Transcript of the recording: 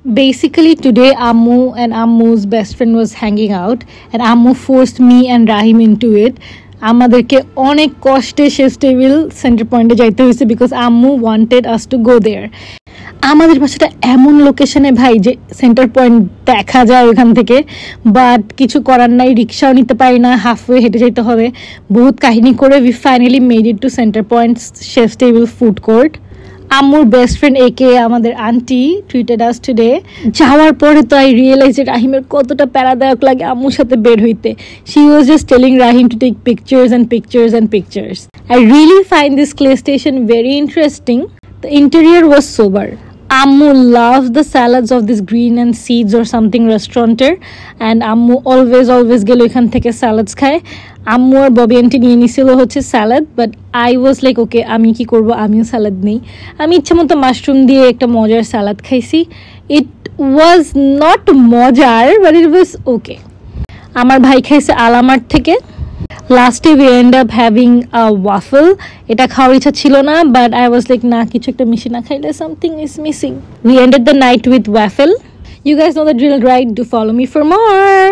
Basically, today Ammu and Ammu's best friend was hanging out, and Ammu forced me and Rahim into it. আমাদেরকে অনেক কষ্টে শেষ table centre পয়েন্টে যাইতে হয়েছে বিকজ আম্মু ওয়ান্টেড আস টু গো দেয়ার। আমাদের বাসাটা এমন লোকেশনে ভাই যে সেন্টার পয়েন্ট দেখা যায় ওখান থেকে, বাট কিছু করার নাই, রিক্সাও নিতে পারি না, হাফওয়ে হেঁটে যেতে হবে। বহুত কাহিনী করে we finally made it to Center Point শেষ টেবিল ফুড কোর্ট। আম্মুর বেস্ট ফ্রেন্ড একে আমাদের আন্টি ট্রিটেড আস টুডে। যাওয়ার পরে তো আই রিয়েলাইজ রাহিমের কতটা প্যারাদায়ক লাগে আম্মুর সাথে বের হইতে। She was just telling Rahim to take pictures and pictures and pictures. I really find this clay station very interesting. The interior was sober. Ammu loves the salads of this green and seeds or something restauranter, and Ammu always gelo ekhan theke salads খায়। আম্মু আর Bobby aunty নিয়ে নিছিল হচ্ছে salad, but I was like okay আমি কি করব, আমিও salad নেই। আমি ইচ্ছে মতো মাশরুম দিয়ে একটা মজার স্যালাড খাইছি। ইট ওয়াজ নট মজার, বাট ইট ওয়াজ ওকে। আমার ভাই খাইছে আলামার্ট থেকে। লাস্টে we end up having a waffle. এটা খাওয়ার ইচ্ছা ছিল না, বাট আই ওয়াজ লাইক না, কিছু একটা মিশি না খাইলে something is missing. We ended the night with waffle. You guys know the drill, right? Do follow me for more.